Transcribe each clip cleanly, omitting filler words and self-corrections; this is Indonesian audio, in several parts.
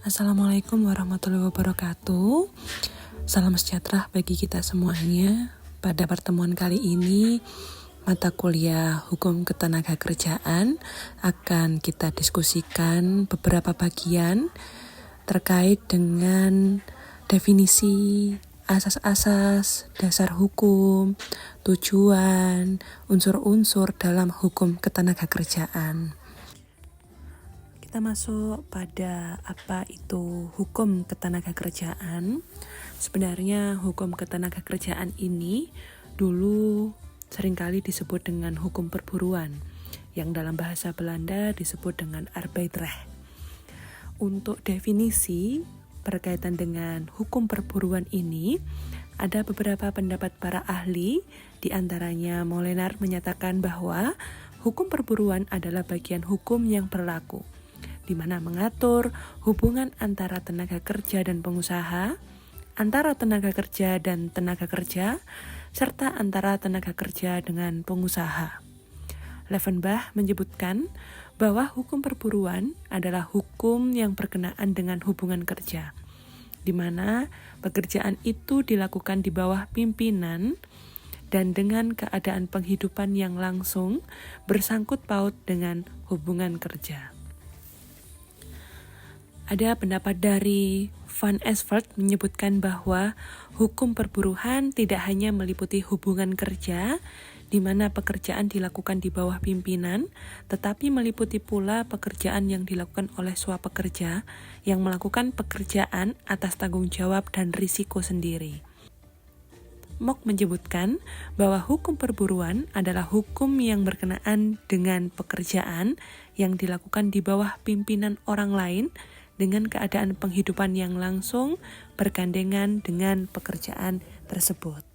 Assalamualaikum warahmatullahi wabarakatuh. Salam sejahtera bagi kita semuanya. Pada pertemuan kali ini, mata kuliah Hukum Ketenagakerjaan akan kita diskusikan beberapa bagian terkait dengan definisi, asas-asas, dasar hukum, tujuan, unsur-unsur dalam hukum ketenagakerjaan. Kita masuk pada apa itu hukum ketenagakerjaan. Sebenarnya hukum ketenagakerjaan ini dulu seringkali disebut dengan hukum perburuan, yang dalam bahasa Belanda disebut dengan arbeidsrecht. Untuk definisi berkaitan dengan hukum perburuan ini, ada beberapa pendapat para ahli, di antaranya Molenaar menyatakan bahwa hukum perburuan adalah bagian hukum yang berlaku, di mana mengatur hubungan antara tenaga kerja dan pengusaha, antara tenaga kerja dan tenaga kerja, serta antara tenaga kerja dengan pengusaha. Levenbach menyebutkan bahwa hukum perburuan adalah hukum yang berkenaan dengan hubungan kerja, di mana pekerjaan itu dilakukan di bawah pimpinan dan dengan keadaan penghidupan yang langsung bersangkut paut dengan hubungan kerja. Ada pendapat dari Van Esveld menyebutkan bahwa hukum perburuhan tidak hanya meliputi hubungan kerja, di mana pekerjaan dilakukan di bawah pimpinan, tetapi meliputi pula pekerjaan yang dilakukan oleh swapekerja yang melakukan pekerjaan atas tanggung jawab dan risiko sendiri. Mock menyebutkan bahwa hukum perburuan adalah hukum yang berkenaan dengan pekerjaan yang dilakukan di bawah pimpinan orang lain dengan keadaan penghidupan yang langsung bergandengan dengan pekerjaan tersebut.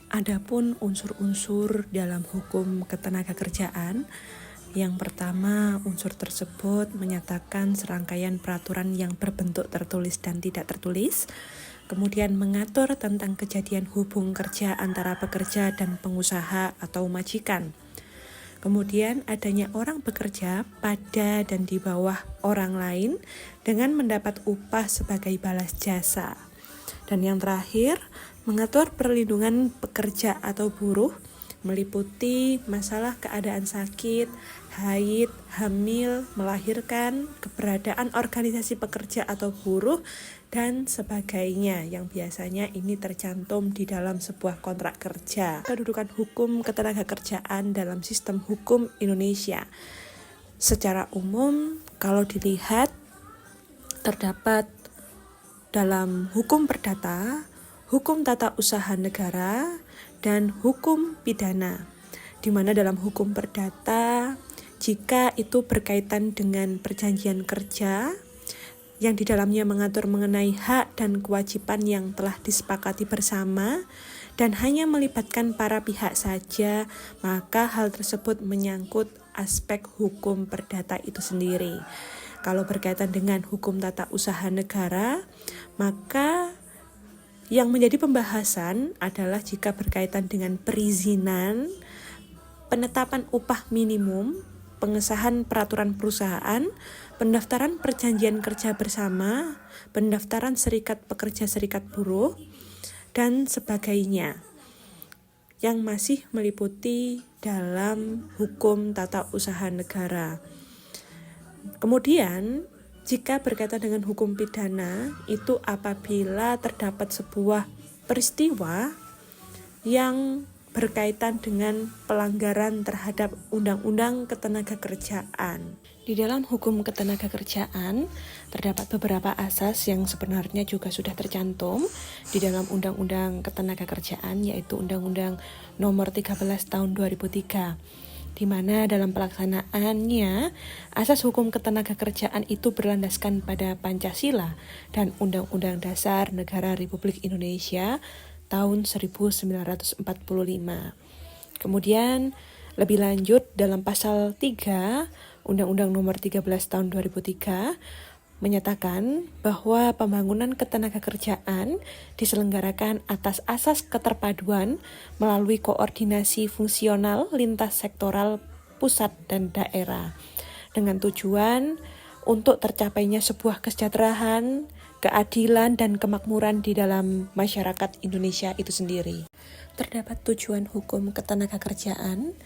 Adapun unsur-unsur dalam hukum ketenagakerjaan, yang pertama, unsur tersebut menyatakan serangkaian peraturan yang berbentuk tertulis dan tidak tertulis, kemudian mengatur tentang kejadian hubung kerja antara pekerja dan pengusaha atau majikan. Kemudian adanya orang bekerja pada dan di bawah orang lain dengan mendapat upah sebagai balas jasa. Dan yang terakhir, mengatur perlindungan pekerja atau buruh meliputi masalah keadaan sakit, haid, hamil, melahirkan, keberadaan organisasi pekerja atau buruh, dan sebagainya yang biasanya ini tercantum di dalam sebuah kontrak kerja. Kedudukan hukum ketenagakerjaan dalam sistem hukum Indonesia. Secara umum, kalau dilihat terdapat dalam hukum perdata, hukum tata usaha negara, dan hukum pidana, di mana dalam hukum perdata, jika itu berkaitan dengan perjanjian kerja, yang di dalamnya mengatur mengenai hak dan kewajiban yang telah disepakati bersama, dan hanya melibatkan para pihak saja, maka hal tersebut menyangkut aspek hukum perdata itu sendiri. Kalau berkaitan dengan hukum tata usaha negara, maka yang menjadi pembahasan adalah jika berkaitan dengan perizinan, penetapan upah minimum, pengesahan peraturan perusahaan, pendaftaran perjanjian kerja bersama, pendaftaran serikat pekerja serikat buruh, dan sebagainya yang masih meliputi dalam hukum tata usaha negara. Kemudian, jika berkaitan dengan hukum pidana, itu apabila terdapat sebuah peristiwa yang berkaitan dengan pelanggaran terhadap Undang-Undang Ketenagakerjaan. Di dalam hukum ketenagakerjaan, terdapat beberapa asas yang sebenarnya juga sudah tercantum di dalam Undang-Undang Ketenagakerjaan, yaitu Undang-Undang Nomor 13 Tahun 2003. Di mana dalam pelaksanaannya, asas hukum ketenagakerjaan itu berlandaskan pada Pancasila dan Undang-Undang Dasar Negara Republik Indonesia tahun 1945. Kemudian lebih lanjut dalam pasal 3 Undang-Undang Nomor 13 Tahun 2003 menyatakan bahwa pembangunan ketenagakerjaan diselenggarakan atas asas keterpaduan melalui koordinasi fungsional lintas sektoral pusat dan daerah dengan tujuan untuk tercapainya sebuah kesejahteraan, keadilan, dan kemakmuran di dalam masyarakat Indonesia itu sendiri. Terdapat tujuan hukum ketenagakerjaan,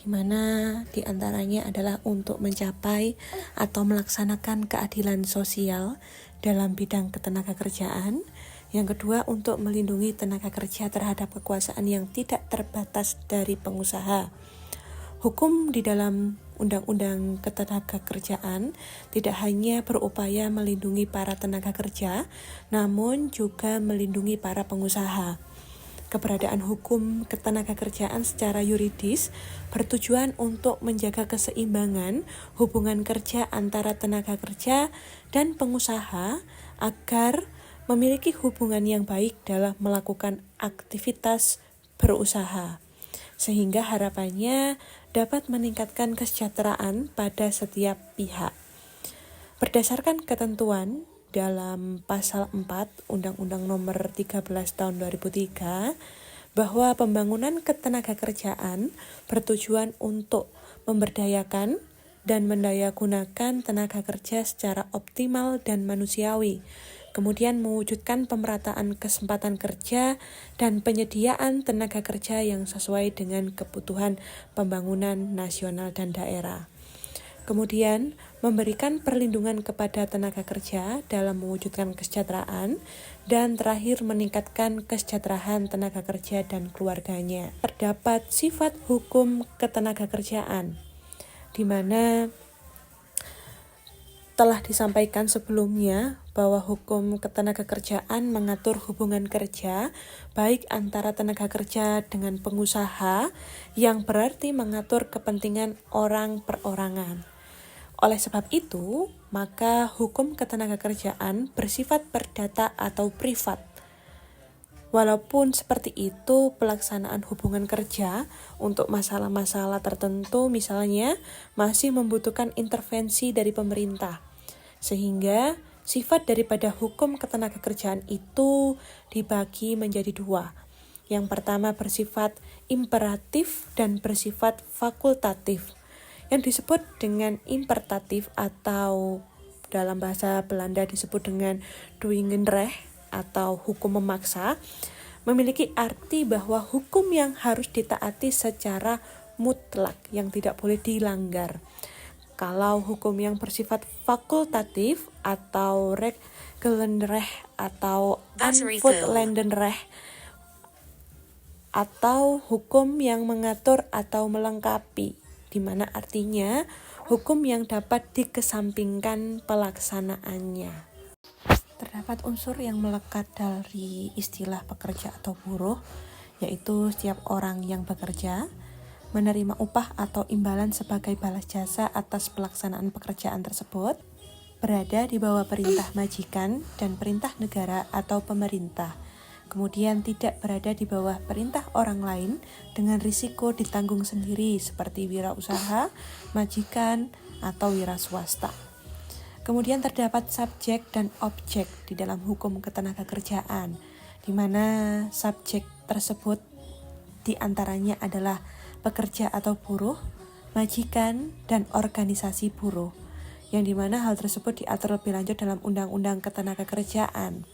di mana diantaranya adalah untuk mencapai atau melaksanakan keadilan sosial dalam bidang ketenagakerjaan. Yang kedua, untuk melindungi tenaga kerja terhadap kekuasaan yang tidak terbatas dari pengusaha. Hukum di dalam Undang-Undang Ketenagakerjaan tidak hanya berupaya melindungi para tenaga kerja, namun juga melindungi para pengusaha. Keberadaan hukum ketenagakerjaan secara yuridis bertujuan untuk menjaga keseimbangan hubungan kerja antara tenaga kerja dan pengusaha agar memiliki hubungan yang baik dalam melakukan aktivitas berusaha, sehingga harapannya dapat meningkatkan kesejahteraan pada setiap pihak. Berdasarkan ketentuan dalam pasal 4 Undang-Undang Nomor 13 Tahun 2003, bahwa pembangunan ketenagakerjaan bertujuan untuk memberdayakan dan mendayagunakan tenaga kerja secara optimal dan manusiawi, kemudian mewujudkan pemerataan kesempatan kerja dan penyediaan tenaga kerja yang sesuai dengan kebutuhan pembangunan nasional dan daerah. Kemudian, memberikan perlindungan kepada tenaga kerja dalam mewujudkan kesejahteraan, dan terakhir meningkatkan kesejahteraan tenaga kerja dan keluarganya. Terdapat sifat hukum ketenagakerjaan, di mana telah disampaikan sebelumnya bahwa hukum ketenagakerjaan mengatur hubungan kerja baik antara tenaga kerja dengan pengusaha, yang berarti mengatur kepentingan orang perorangan. Oleh sebab itu, maka hukum ketenagakerjaan bersifat perdata atau privat. Walaupun seperti itu, pelaksanaan hubungan kerja untuk masalah-masalah tertentu misalnya masih membutuhkan intervensi dari pemerintah, sehingga sifat daripada hukum ketenagakerjaan itu dibagi menjadi dua. Yang pertama bersifat imperatif dan bersifat fakultatif. Yang disebut dengan imperatif atau dalam bahasa Belanda disebut dengan dwingenrecht atau hukum memaksa, memiliki arti bahwa hukum yang harus ditaati secara mutlak, yang tidak boleh dilanggar. Kalau hukum yang bersifat fakultatif atau regelenrecht atau unvoorwaardelijkrecht atau hukum yang mengatur atau melengkapi, di mana artinya hukum yang dapat dikesampingkan pelaksanaannya. Terdapat unsur yang melekat dari istilah pekerja atau buruh, yaitu setiap orang yang bekerja menerima upah atau imbalan sebagai balas jasa atas pelaksanaan pekerjaan tersebut, berada di bawah perintah majikan dan perintah negara atau pemerintah, kemudian tidak berada di bawah perintah orang lain dengan risiko ditanggung sendiri seperti wirausaha, majikan, atau wira swasta. Kemudian terdapat subjek dan objek di dalam hukum ketenagakerjaan, di mana subjek tersebut diantaranya adalah pekerja atau buruh, majikan, dan organisasi buruh, yang dimana hal tersebut diatur lebih lanjut dalam Undang-Undang Ketenagakerjaan.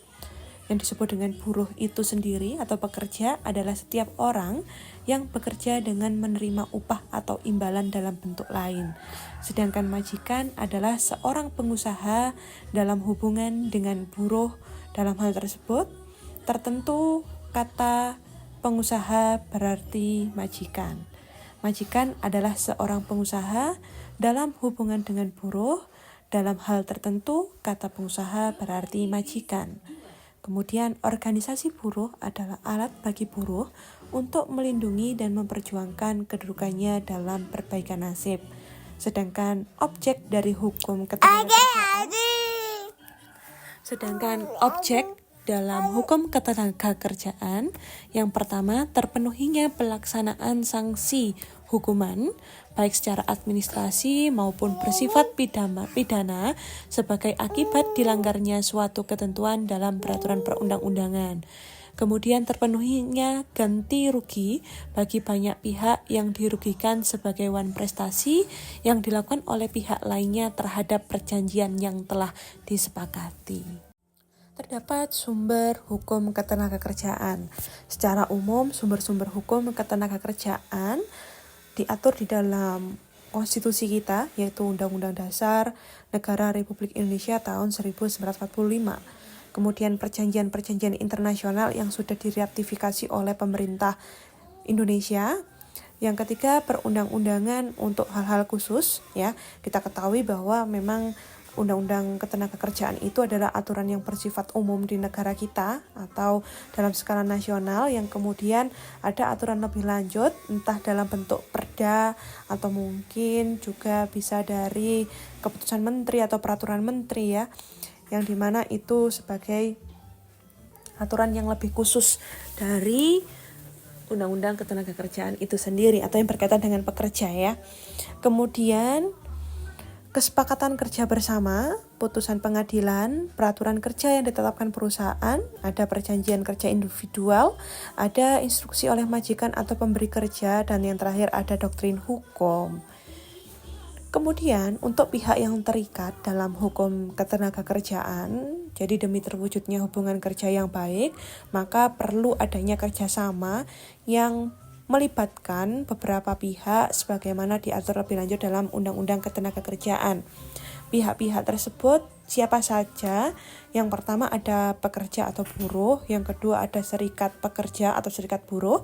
Yang disebut dengan buruh itu sendiri atau pekerja adalah setiap orang yang bekerja dengan menerima upah atau imbalan dalam bentuk lain. Sedangkan majikan adalah seorang pengusaha dalam hubungan dengan buruh. Dalam hal tersebut, tertentu kata pengusaha berarti majikan. Majikan adalah seorang pengusaha dalam hubungan dengan buruh. Dalam hal tertentu, kata pengusaha berarti majikan. Kemudian organisasi buruh adalah alat bagi buruh untuk melindungi dan memperjuangkan kedudukannya dalam perbaikan nasib. Sedangkan objek dari hukum ketenagakerjaan yang pertama, terpenuhinya pelaksanaan sanksi hukuman baik secara administrasi maupun bersifat pidana sebagai akibat dilanggarnya suatu ketentuan dalam peraturan perundang-undangan. Kemudian terpenuhinya ganti rugi bagi banyak pihak yang dirugikan sebagai wan prestasi yang dilakukan oleh pihak lainnya terhadap perjanjian yang telah disepakati. Terdapat sumber hukum ketenagakerjaan. Secara umum, sumber-sumber hukum ketenagakerjaan diatur di dalam konstitusi kita, yaitu Undang-Undang Dasar Negara Republik Indonesia tahun 1945. Kemudian perjanjian-perjanjian internasional yang sudah diratifikasi oleh pemerintah Indonesia. Yang ketiga, perundang-undangan untuk hal-hal khusus, ya. Kita ketahui bahwa memang Undang-Undang Ketenagakerjaan itu adalah aturan yang bersifat umum di negara kita atau dalam skala nasional, yang kemudian ada aturan lebih lanjut entah dalam bentuk perda atau mungkin juga bisa dari keputusan menteri atau peraturan menteri, ya, yang dimana itu sebagai aturan yang lebih khusus dari Undang-Undang Ketenagakerjaan itu sendiri atau yang berkaitan dengan pekerja, ya. Kemudian kesepakatan kerja bersama, putusan pengadilan, peraturan kerja yang ditetapkan perusahaan, ada perjanjian kerja individual, ada instruksi oleh majikan atau pemberi kerja, dan yang terakhir ada doktrin hukum. Kemudian untuk pihak yang terikat dalam hukum ketenagakerjaan, jadi demi terwujudnya hubungan kerja yang baik, maka perlu adanya kerjasama yang melibatkan beberapa pihak sebagaimana diatur lebih lanjut dalam Undang-Undang Ketenagakerjaan. Pihak-pihak tersebut siapa saja? Yang pertama ada pekerja atau buruh, yang kedua ada serikat pekerja atau serikat buruh,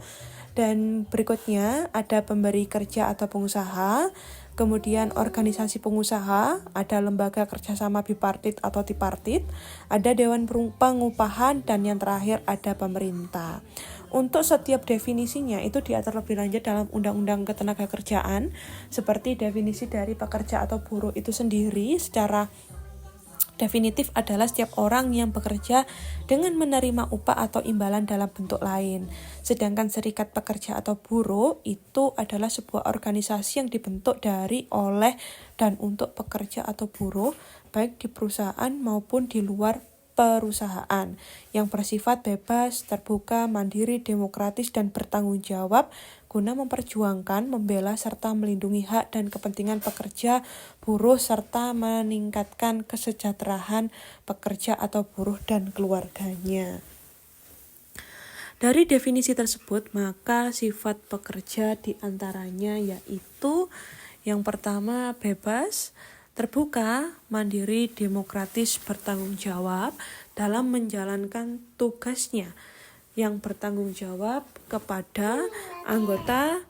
dan berikutnya ada pemberi kerja atau pengusaha, kemudian organisasi pengusaha, ada lembaga kerjasama bipartit atau tripartit, ada dewan pengupahan, dan yang terakhir ada pemerintah. Untuk setiap definisinya itu diatur lebih lanjut dalam Undang-Undang Ketenagakerjaan, seperti definisi dari pekerja atau buruh itu sendiri secara definitif adalah setiap orang yang bekerja dengan menerima upah atau imbalan dalam bentuk lain. Sedangkan serikat pekerja atau buruh itu adalah sebuah organisasi yang dibentuk dari, oleh, dan untuk pekerja atau buruh baik di perusahaan maupun di luar perusahaan, yang bersifat bebas, terbuka, mandiri, demokratis, dan bertanggung jawab guna memperjuangkan, membela, serta melindungi hak dan kepentingan pekerja, buruh, serta meningkatkan kesejahteraan pekerja atau buruh dan keluarganya. Dari definisi tersebut, maka sifat pekerja diantaranya yaitu yang pertama bebas, terbuka, mandiri, demokratis, bertanggung jawab dalam menjalankan tugasnya yang bertanggung jawab kepada anggota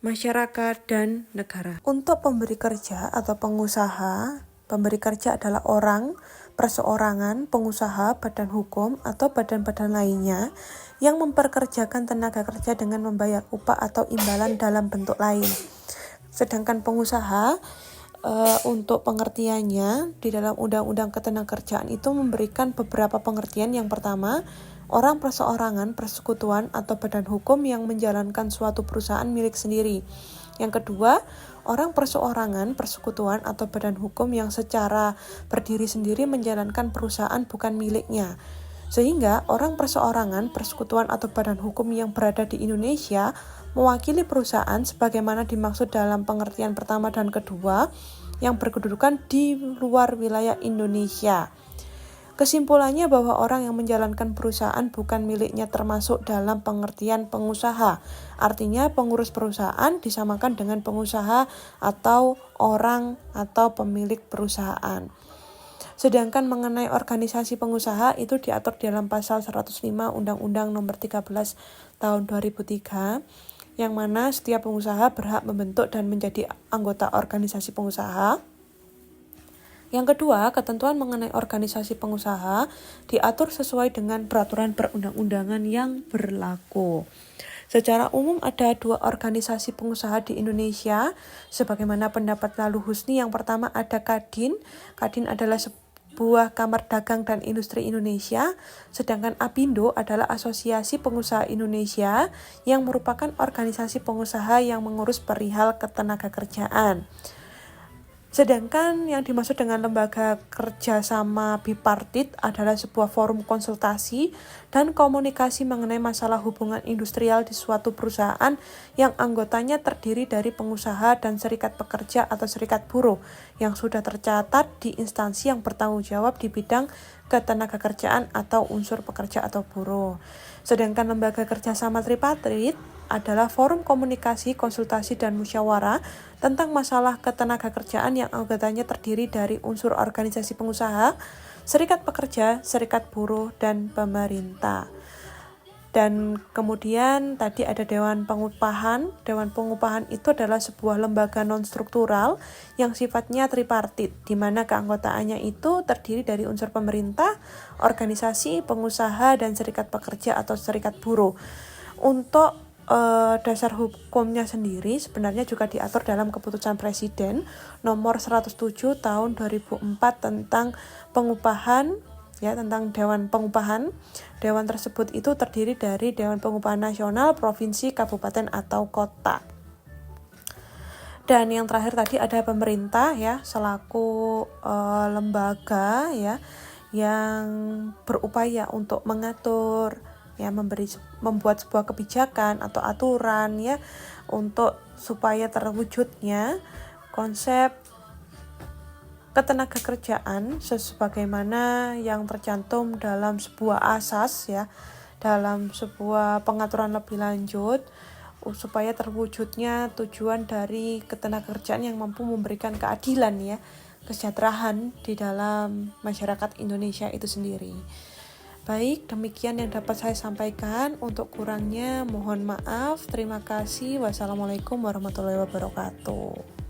masyarakat dan negara. Untuk pemberi kerja atau pengusaha, pemberi kerja adalah orang, perseorangan, pengusaha, badan hukum, atau badan-badan lainnya yang memperkerjakan tenaga kerja dengan membayar upah atau imbalan dalam bentuk lain. Sedangkan pengusaha, untuk pengertiannya di dalam Undang-Undang Ketenagakerjaan itu memberikan beberapa pengertian. Yang pertama, orang perseorangan, persekutuan, atau badan hukum yang menjalankan suatu perusahaan milik sendiri. Yang kedua, orang perseorangan, persekutuan, atau badan hukum yang secara berdiri sendiri menjalankan perusahaan bukan miliknya. Sehingga orang perseorangan, persekutuan, atau badan hukum yang berada di Indonesia mewakili perusahaan sebagaimana dimaksud dalam pengertian pertama dan kedua yang berkedudukan di luar wilayah Indonesia. Kesimpulannya bahwa orang yang menjalankan perusahaan bukan miliknya termasuk dalam pengertian pengusaha. Artinya pengurus perusahaan disamakan dengan pengusaha atau orang atau pemilik perusahaan. Sedangkan mengenai organisasi pengusaha itu diatur dalam pasal 105 Undang-Undang Nomor 13 tahun 2003, yang mana setiap pengusaha berhak membentuk dan menjadi anggota organisasi pengusaha. Yang kedua, ketentuan mengenai organisasi pengusaha diatur sesuai dengan peraturan perundang-undangan yang berlaku. Secara umum ada 2 organisasi pengusaha di Indonesia, sebagaimana pendapat Lalu Husni. Yang pertama ada Kadin. Kadin adalah sebuah kamar dagang dan industri Indonesia, sedangkan Apindo adalah Asosiasi Pengusaha Indonesia yang merupakan organisasi pengusaha yang mengurus perihal ketenagakerjaan. Sedangkan yang dimaksud dengan lembaga kerjasama bipartit adalah sebuah forum konsultasi dan komunikasi mengenai masalah hubungan industrial di suatu perusahaan yang anggotanya terdiri dari pengusaha dan serikat pekerja atau serikat buruh yang sudah tercatat di instansi yang bertanggung jawab di bidang ketenagakerjaan atau unsur pekerja atau buruh. Sedangkan lembaga kerjasama tripartit adalah forum komunikasi, konsultasi, dan musyawarah tentang masalah ketenagakerjaan yang anggotanya terdiri dari unsur organisasi pengusaha, serikat pekerja, serikat buruh, dan pemerintah. Dan kemudian tadi ada Dewan Pengupahan. Dewan Pengupahan itu adalah sebuah lembaga non-struktural yang sifatnya tripartit, di mana keanggotaannya itu terdiri dari unsur pemerintah, organisasi, pengusaha, dan serikat pekerja atau serikat buruh. Untuk dasar hukumnya sendiri sebenarnya juga diatur dalam keputusan Presiden nomor 107 tahun 2004 tentang pengupahan, ya, tentang Dewan Pengupahan. Dewan tersebut itu terdiri dari Dewan Pengupahan Nasional, Provinsi, Kabupaten atau Kota. Dan yang terakhir tadi ada pemerintah, ya, selaku lembaga, ya, yang berupaya untuk mengatur, ya, membuat sebuah kebijakan atau aturan, ya, untuk supaya terwujudnya konsep ketenagakerjaan sebagaimana yang tercantum dalam sebuah asas, ya, dalam sebuah pengaturan lebih lanjut, supaya terwujudnya tujuan dari ketenagakerjaan yang mampu memberikan keadilan, ya, kesejahteraan di dalam masyarakat Indonesia itu sendiri. Baik, demikian yang dapat saya sampaikan. Untuk kurangnya mohon maaf. Terima kasih. Wassalamualaikum warahmatullahi wabarakatuh.